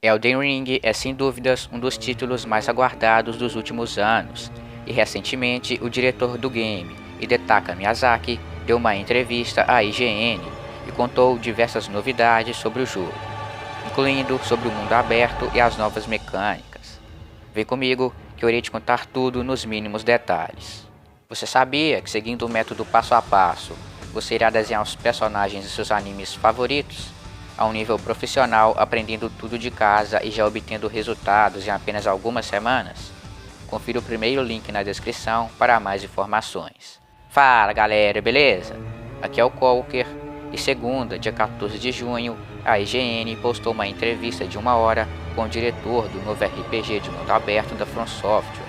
Elden Ring é sem dúvidas um dos títulos mais aguardados dos últimos anos, e recentemente o diretor do game, Hidetaka Miyazaki, deu uma entrevista à IGN e contou diversas novidades sobre o jogo, incluindo sobre o mundo aberto e as novas mecânicas. Vem comigo que eu irei te contar tudo nos mínimos detalhes. Você sabia que, seguindo o método passo a passo, você irá desenhar os personagens de seus animes favoritos? A um nível profissional, aprendendo tudo de casa e já obtendo resultados em apenas algumas semanas? Confira o primeiro link na descrição para mais informações. Fala galera, beleza? Aqui é o Colker e segunda, dia 14 de junho, a IGN postou uma entrevista de 1 hora com o diretor do novo RPG de mundo aberto da From Software.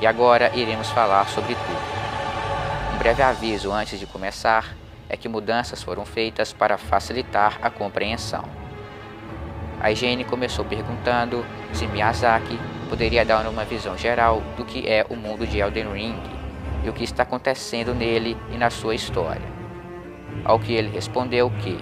E agora iremos falar sobre tudo. Um breve aviso antes de começar é que mudanças foram feitas para facilitar a compreensão. A IGN começou perguntando se Miyazaki poderia dar uma visão geral do que é o mundo de Elden Ring e o que está acontecendo nele e na sua história. Ao que ele respondeu que,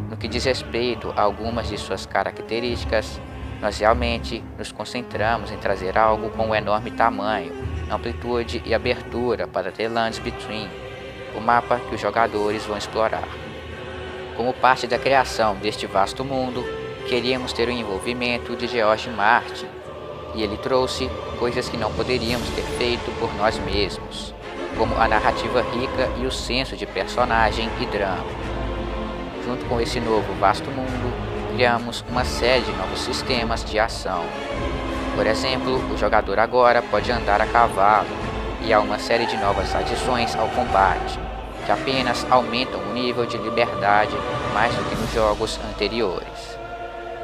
no que diz respeito a algumas de suas características, nós realmente nos concentramos em trazer algo com um enorme tamanho, amplitude e abertura para The Lands Between, o mapa que os jogadores vão explorar. Como parte da criação deste vasto mundo, queríamos ter o envolvimento de George Martin, e ele trouxe coisas que não poderíamos ter feito por nós mesmos, como a narrativa rica e o senso de personagem e drama. Junto com esse novo vasto mundo, criamos uma série de novos sistemas de ação. Por exemplo, o jogador agora pode andar a cavalo, e há uma série de novas adições ao combate, que apenas aumentam o nível de liberdade mais do que nos jogos anteriores.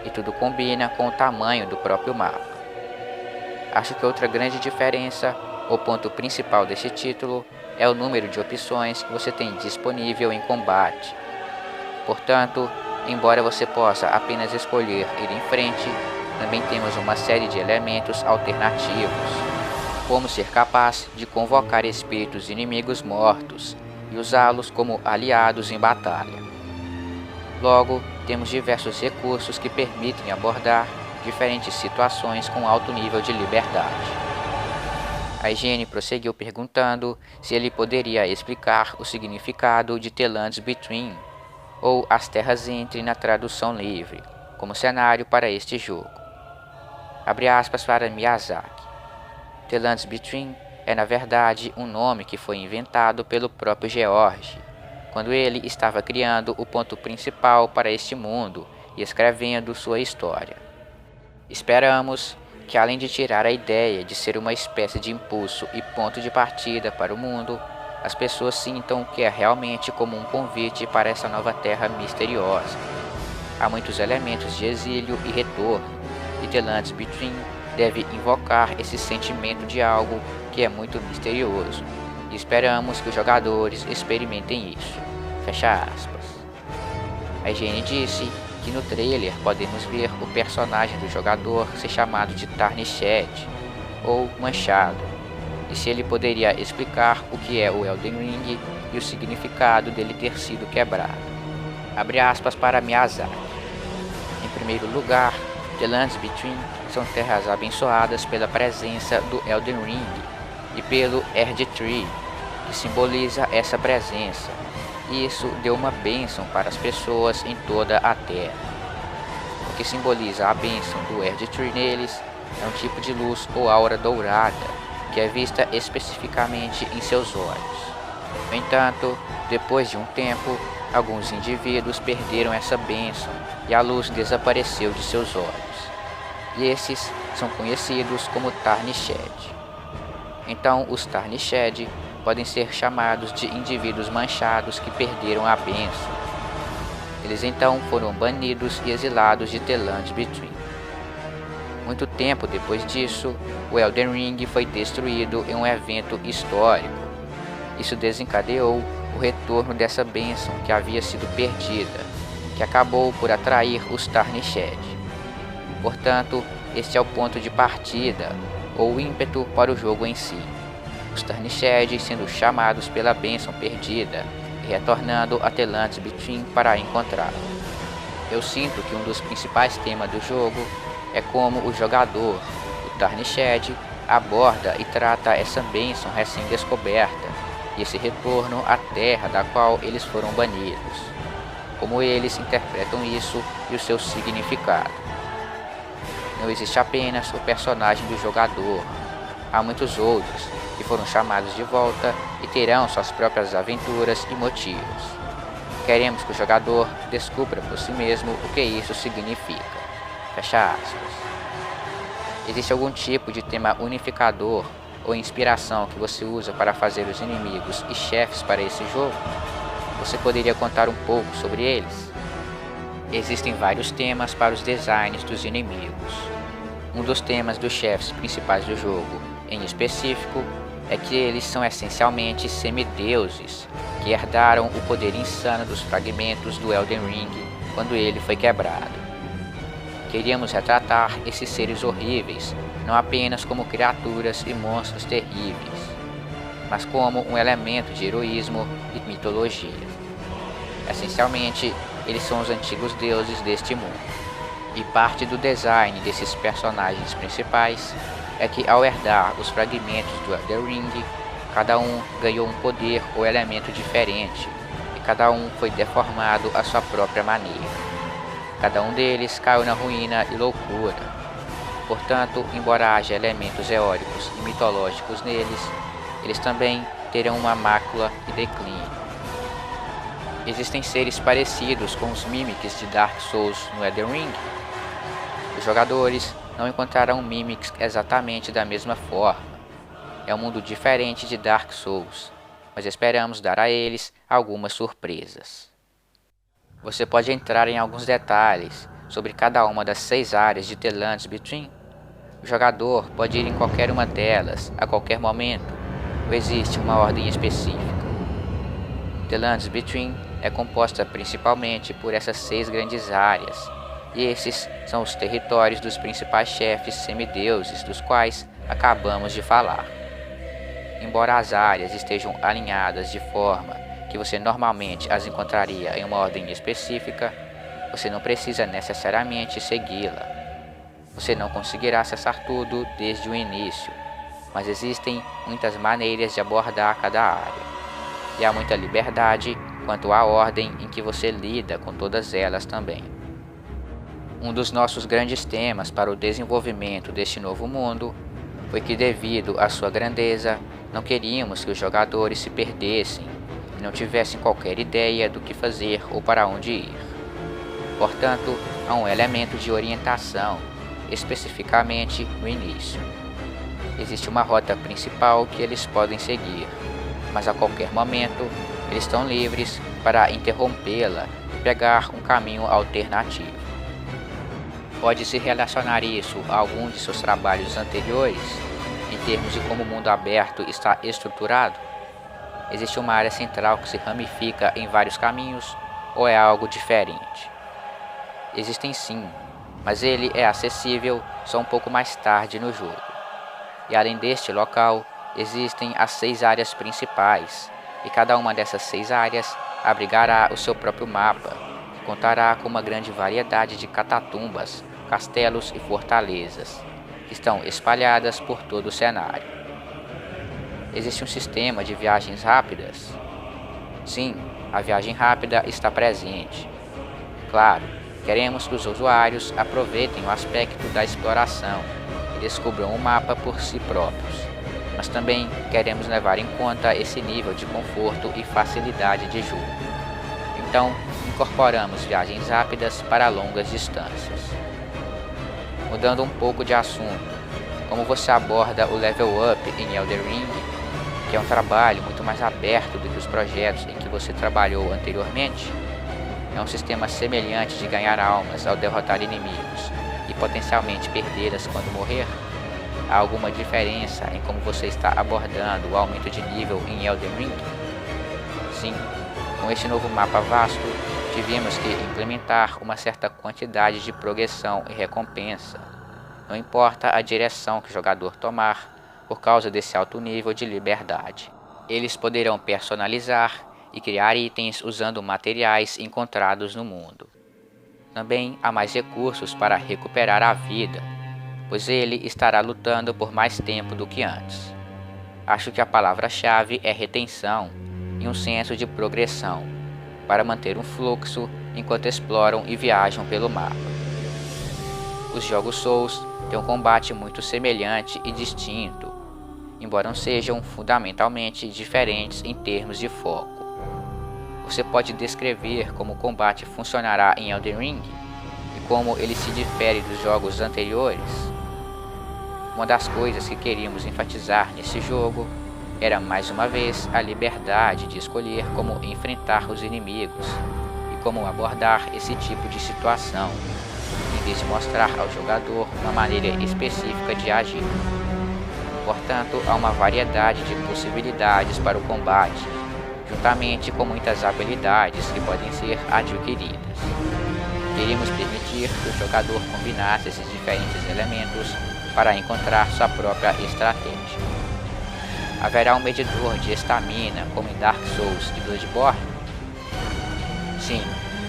E tudo combina com o tamanho do próprio mapa. Acho que outra grande diferença, ou ponto principal deste título, é o número de opções que você tem disponível em combate. Portanto, embora você possa apenas escolher ir em frente, também temos uma série de elementos alternativos, como ser capaz de convocar espíritos inimigos mortos e usá-los como aliados em batalha. Logo, temos diversos recursos que permitem abordar diferentes situações com alto nível de liberdade. A IGN prosseguiu perguntando se ele poderia explicar o significado de The Lands Between, ou As Terras Entre na tradução livre, como cenário para este jogo. Abre aspas para Miyazaki. The Lands Between é na verdade um nome que foi inventado pelo próprio George, quando ele estava criando o ponto principal para este mundo e escrevendo sua história. Esperamos que, além de tirar a ideia de ser uma espécie de impulso e ponto de partida para o mundo, as pessoas sintam que é realmente como um convite para essa nova terra misteriosa. Há muitos elementos de exílio e retorno, e The Lands Between deve invocar esse sentimento de algo que é muito misterioso, e esperamos que os jogadores experimentem isso. Fecha aspas. A IGN disse que no trailer podemos ver o personagem do jogador ser chamado de Tarnished, ou Manchado, e se ele poderia explicar o que é o Elden Ring e o significado dele ter sido quebrado. Abre aspas para Miyazaki. Em primeiro lugar, The Lands Between são terras abençoadas pela presença do Elden Ring e pelo Erd Tree, que simboliza essa presença. E isso deu uma bênção para as pessoas em toda a terra. O que simboliza a bênção do Erd Tree neles é um tipo de luz ou aura dourada, que é vista especificamente em seus olhos. No entanto, depois de um tempo, alguns indivíduos perderam essa bênção e a luz desapareceu de seus olhos. E esses são conhecidos como Tarnished. Então, os Tarnished podem ser chamados de indivíduos manchados que perderam a bênção. Eles então foram banidos e exilados de The Lands Between. Muito tempo depois disso, o Elden Ring foi destruído em um evento histórico. Isso desencadeou o retorno dessa bênção que havia sido perdida, que acabou por atrair os Tarnished. Portanto, este é o ponto de partida, ou o ímpeto para o jogo em si. Os Tarnished sendo chamados pela bênção perdida e retornando a The Lands Between para encontrá-lo. Eu sinto que um dos principais temas do jogo É como o jogador, o Tarnished, aborda e trata essa bênção recém-descoberta e esse retorno à terra da qual eles foram banidos. Como eles interpretam isso e o seu significado. Não existe apenas o personagem do jogador, há muitos outros que foram chamados de volta e terão suas próprias aventuras e motivos. Queremos que o jogador descubra por si mesmo o que isso significa. Fecha aspas. Existe algum tipo de tema unificador ou inspiração que você usa para fazer os inimigos e chefes para esse jogo? Você poderia contar um pouco sobre eles? Existem vários temas para os designs dos inimigos. Um dos temas dos chefes principais do jogo, em específico, é que eles são essencialmente semideuses, que herdaram o poder insano dos fragmentos do Elden Ring quando ele foi quebrado. Queríamos retratar esses seres horríveis não apenas como criaturas e monstros terríveis, mas como um elemento de heroísmo e mitologia. Essencialmente, eles são os antigos deuses deste mundo. E parte do design desses personagens principais é que, ao herdar os fragmentos do Elden Ring, cada um ganhou um poder ou elemento diferente, e cada um foi deformado à sua própria maneira. Cada um deles caiu na ruína e loucura. Portanto, embora haja elementos eóricos e mitológicos neles, eles também terão uma mácula e declínio. Existem seres parecidos com os Mimics de Dark Souls no Elden Ring. Os jogadores não encontrarão Mimics exatamente da mesma forma. É um mundo diferente de Dark Souls, mas esperamos dar a eles algumas surpresas. Você pode entrar em alguns detalhes sobre cada uma das 6 áreas de The Lands Between? O jogador pode ir em qualquer uma delas, a qualquer momento, ou existe uma ordem específica? The Lands Between é composta principalmente por essas 6 grandes áreas, e esses são os territórios dos principais chefes semideuses dos quais acabamos de falar. Embora as áreas estejam alinhadas de forma que você normalmente as encontraria em uma ordem específica, você não precisa necessariamente segui-la. Você não conseguirá acessar tudo desde o início, mas existem muitas maneiras de abordar cada área, e há muita liberdade quanto à ordem em que você lida com todas elas também. Um dos nossos grandes temas para o desenvolvimento deste novo mundo foi que, devido à sua grandeza, não queríamos que os jogadores se perdessem e não tivessem qualquer ideia do que fazer ou para onde ir. Portanto, há um elemento de orientação, especificamente no início. Existe uma rota principal que eles podem seguir, mas a qualquer momento eles estão livres para interrompê-la e pegar um caminho alternativo. Pode-se relacionar isso a algum de seus trabalhos anteriores, em termos de como o mundo aberto está estruturado? Existe uma área central que se ramifica em vários caminhos, ou é algo diferente? Existem sim, mas ele é acessível só um pouco mais tarde no jogo. E além deste local, existem as 6 áreas principais, e cada uma dessas 6 áreas abrigará o seu próprio mapa, que contará com uma grande variedade de catatumbas, castelos e fortalezas, que estão espalhadas por todo o cenário. Existe um sistema de viagens rápidas? Sim, a viagem rápida está presente. Claro, queremos que os usuários aproveitem o aspecto da exploração e descubram o mapa por si próprios, mas também queremos levar em conta esse nível de conforto e facilidade de jogo. Então, incorporamos viagens rápidas para longas distâncias. Mudando um pouco de assunto, como você aborda o level up em Elden Ring, que é um trabalho muito mais aberto do que os projetos em que você trabalhou anteriormente? É um sistema semelhante de ganhar almas ao derrotar inimigos e potencialmente perdê-las quando morrer? Há alguma diferença em como você está abordando o aumento de nível em Elden Ring? Sim, com este novo mapa vasto, tivemos que implementar uma certa quantidade de progressão e recompensa. Não importa a direção que o jogador tomar, por causa desse alto nível de liberdade. Eles poderão personalizar e criar itens usando materiais encontrados no mundo. Também há mais recursos para recuperar a vida, pois ele estará lutando por mais tempo do que antes. Acho que a palavra-chave é retenção e um senso de progressão, para manter um fluxo enquanto exploram e viajam pelo mapa. Os jogos Souls têm um combate muito semelhante e distinto, embora não sejam fundamentalmente diferentes em termos de foco. Você pode descrever como o combate funcionará em Elden Ring e como ele se difere dos jogos anteriores? Uma das coisas que queríamos enfatizar nesse jogo era mais uma vez a liberdade de escolher como enfrentar os inimigos e como abordar esse tipo de situação, em vez de mostrar ao jogador uma maneira específica de agir. Portanto, há uma variedade de possibilidades para o combate, juntamente com muitas habilidades que podem ser adquiridas. Queríamos permitir que o jogador combinasse esses diferentes elementos para encontrar sua própria estratégia. Haverá um medidor de estamina como em Dark Souls e Bloodborne? Sim,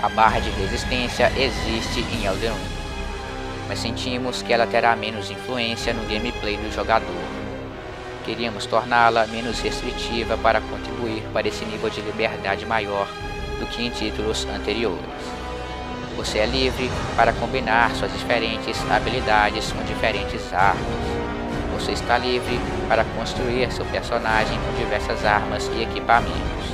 a barra de resistência existe em Elden Ring, mas sentimos que ela terá menos influência no gameplay do jogador. Queríamos torná-la menos restritiva para contribuir para esse nível de liberdade maior do que em títulos anteriores. Você é livre para combinar suas diferentes habilidades com diferentes armas. Você está livre para construir seu personagem com diversas armas e equipamentos.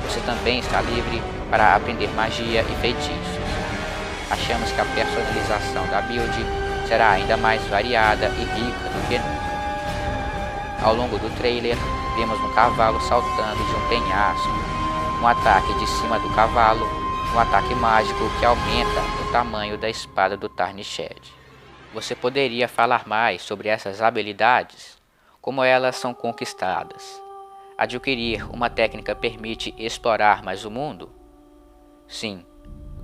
Você também está livre para aprender magia e feitiços. Achamos que a personalização da build será ainda mais variada e rica do que nunca. Ao longo do trailer, vemos um cavalo saltando de um penhasco, um ataque de cima do cavalo, um ataque mágico que aumenta o tamanho da espada do Tarnished. Você poderia falar mais sobre essas habilidades? Como elas são conquistadas? Adquirir uma técnica permite explorar mais o mundo? Sim,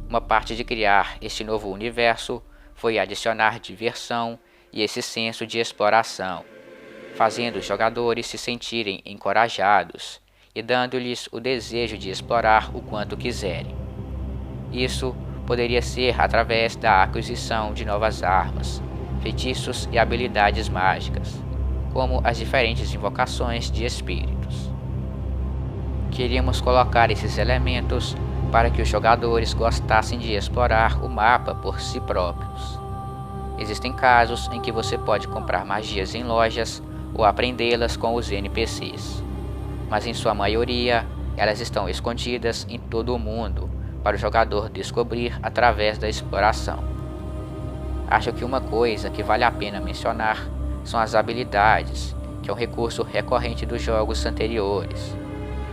uma parte de criar este novo universo foi adicionar diversão e esse senso de exploração, fazendo os jogadores se sentirem encorajados e dando-lhes o desejo de explorar o quanto quiserem. Isso poderia ser através da aquisição de novas armas, feitiços e habilidades mágicas, como as diferentes invocações de espíritos. Queríamos colocar esses elementos para que os jogadores gostassem de explorar o mapa por si próprios. Existem casos em que você pode comprar magias em lojas ou aprendê-las com os NPCs, mas em sua maioria elas estão escondidas em todo o mundo para o jogador descobrir através da exploração. Acho que uma coisa que vale a pena mencionar são as habilidades, que é um recurso recorrente dos jogos anteriores,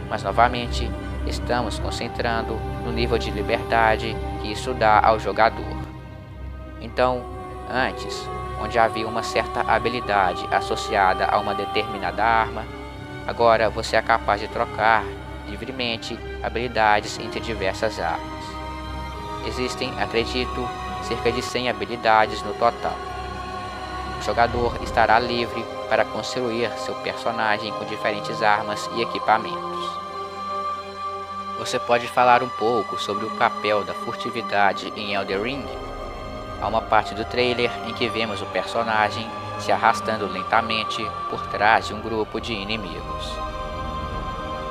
mas novamente estamos concentrando no nível de liberdade que isso dá ao jogador. Então, antes, onde havia uma certa habilidade associada a uma determinada arma, agora você é capaz de trocar livremente habilidades entre diversas armas. Existem, acredito, cerca de 100 habilidades no total. O jogador estará livre para construir seu personagem com diferentes armas e equipamentos. Você pode falar um pouco sobre o papel da furtividade em Elden Ring? Há uma parte do trailer em que vemos o personagem se arrastando lentamente por trás de um grupo de inimigos.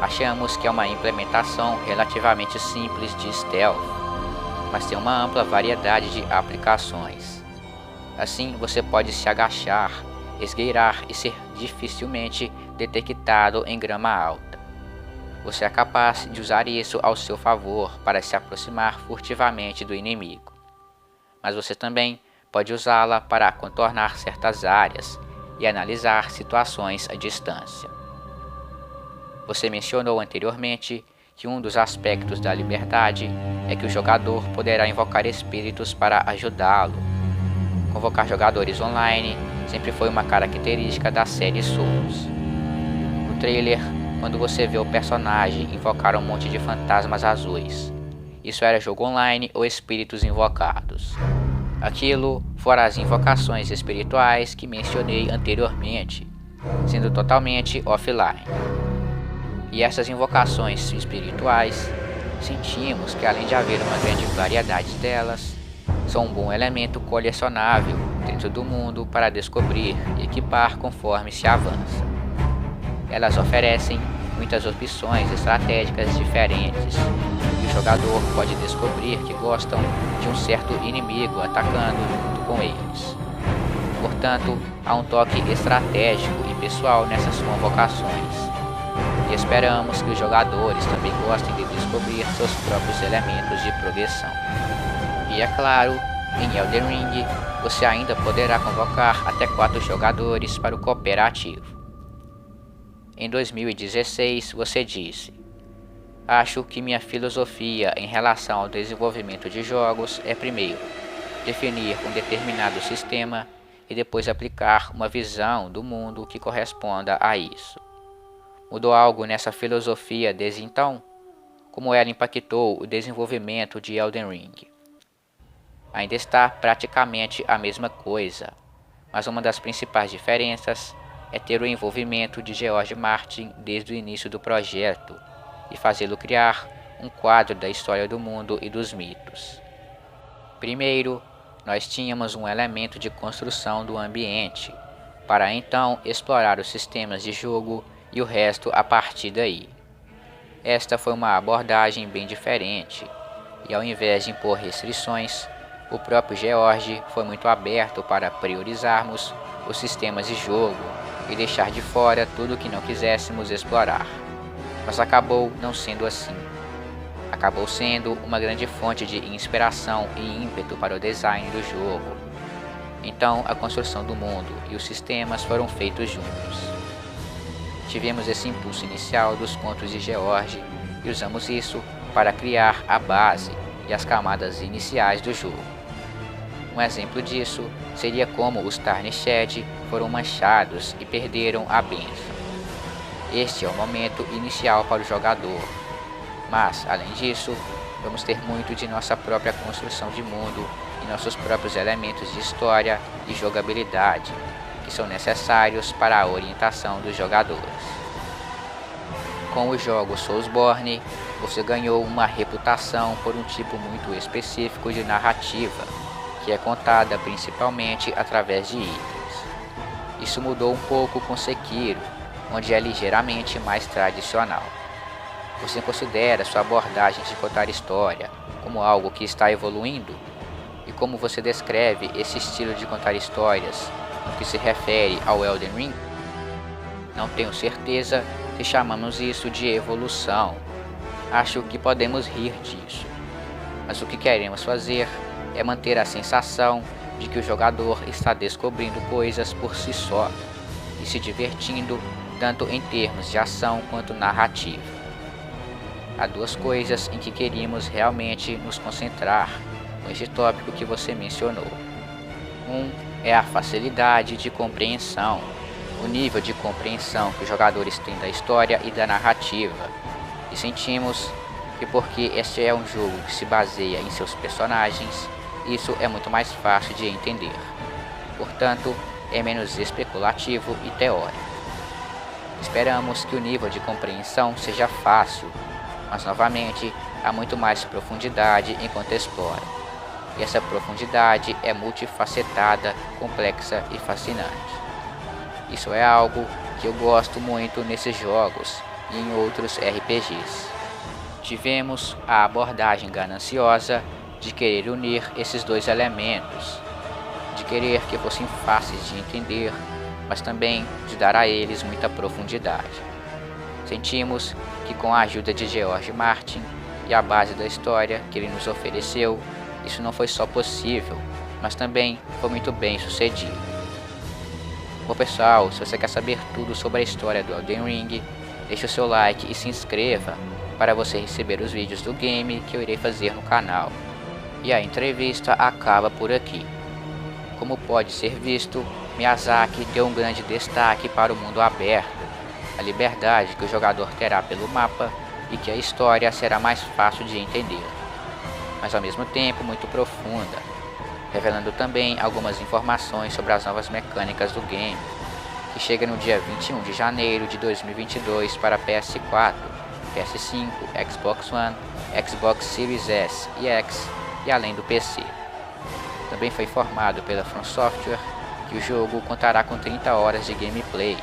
Achamos que é uma implementação relativamente simples de stealth, mas tem uma ampla variedade de aplicações. Assim, você pode se agachar, esgueirar e ser dificilmente detectado em grama alta. Você é capaz de usar isso ao seu favor para se aproximar furtivamente do inimigo, mas você também pode usá-la para contornar certas áreas e analisar situações à distância. Você mencionou anteriormente que um dos aspectos da liberdade é que o jogador poderá invocar espíritos para ajudá-lo. Convocar jogadores online sempre foi uma característica da série Souls. No trailer, quando você vê o personagem invocar um monte de fantasmas azuis, isso era jogo online ou espíritos invocados. Aquilo foram as invocações espirituais que mencionei anteriormente, sendo totalmente offline. E essas invocações espirituais, sentimos que além de haver uma grande variedade delas, são um bom elemento colecionável dentro do mundo para descobrir e equipar conforme se avança. Elas oferecem muitas opções estratégicas diferentes, e o jogador pode descobrir que gostam de um certo inimigo atacando junto com eles. Portanto, há um toque estratégico e pessoal nessas convocações, e esperamos que os jogadores também gostem de descobrir seus próprios elementos de progressão. E é claro, em Elden Ring, você ainda poderá convocar até 4 jogadores para o cooperativo. Em 2016, você disse: "Acho que minha filosofia em relação ao desenvolvimento de jogos é, primeiro, definir um determinado sistema e depois aplicar uma visão do mundo que corresponda a isso. Mudou algo nessa filosofia desde então? Como ela impactou o desenvolvimento de Elden Ring?" Ainda está praticamente a mesma coisa, mas uma das principais diferenças é ter o envolvimento de George Martin desde o início do projeto e fazê-lo criar um quadro da história do mundo e dos mitos. Primeiro, nós tínhamos um elemento de construção do ambiente, para então explorar os sistemas de jogo e o resto a partir daí. Esta foi uma abordagem bem diferente, e ao invés de impor restrições, o próprio George foi muito aberto para priorizarmos os sistemas de jogo e deixar de fora tudo que não quiséssemos explorar. Mas acabou não sendo assim. Acabou sendo uma grande fonte de inspiração e ímpeto para o design do jogo. Então a construção do mundo e os sistemas foram feitos juntos. Tivemos esse impulso inicial dos contos de George e usamos isso para criar a base e as camadas iniciais do jogo. Um exemplo disso seria como os Tarnished foram manchados e perderam a bênção. Este é o momento inicial para o jogador, mas, além disso, vamos ter muito de nossa própria construção de mundo e nossos próprios elementos de história e jogabilidade, que são necessários para a orientação dos jogadores. Com o jogo Soulsborne, você ganhou uma reputação por um tipo muito específico de narrativa, que é contada principalmente através de itens. Isso mudou um pouco com Sekiro, onde é ligeiramente mais tradicional. Você considera sua abordagem de contar história como algo que está evoluindo? E como você descreve esse estilo de contar histórias no que se refere ao Elden Ring? Não tenho certeza se chamamos isso de evolução. Acho que podemos rir disso. Mas o que queremos fazer é manter a sensação de que o jogador está descobrindo coisas por si só e se divertindo tanto em termos de ação quanto narrativa. Há 2 coisas em que queríamos realmente nos concentrar com este tópico que você mencionou. Um é a facilidade de compreensão, o nível de compreensão que os jogadores têm da história e da narrativa, e sentimos que porque este é um jogo que se baseia em seus personagens, isso é muito mais fácil de entender. Portanto, é menos especulativo e teórico. Esperamos que o nível de compreensão seja fácil, mas novamente há muito mais profundidade enquanto explora. E essa profundidade é multifacetada, complexa e fascinante. Isso é algo que eu gosto muito nesses jogos e em outros RPGs. Tivemos a abordagem gananciosa de querer unir esses 2 elementos, de querer que fossem fáceis de entender, mas também de dar a eles muita profundidade. Sentimos que com a ajuda de George Martin e a base da história que ele nos ofereceu, isso não foi só possível, mas também foi muito bem sucedido. Bom pessoal, se você quer saber tudo sobre a história do Elden Ring, deixe o seu like e se inscreva para você receber os vídeos do game que eu irei fazer no canal. E a entrevista acaba por aqui. Como pode ser visto, Miyazaki deu um grande destaque para o mundo aberto, a liberdade que o jogador terá pelo mapa e que a história será mais fácil de entender, mas ao mesmo tempo muito profunda, revelando também algumas informações sobre as novas mecânicas do game, que chega no dia 21 de janeiro de 2022 para PS4, PS5, Xbox One, Xbox Series S e X e além do PC. Também foi informado pela From Software que o jogo contará com 30 horas de gameplay,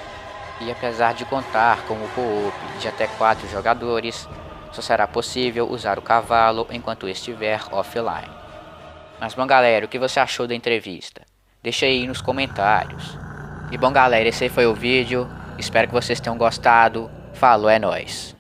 e apesar de contar com o co-op de até 4 jogadores, só será possível usar o cavalo enquanto estiver offline. Mas bom galera, o que você achou da entrevista? Deixa aí nos comentários. E bom galera, esse aí foi o vídeo, espero que vocês tenham gostado, falou, é nóis!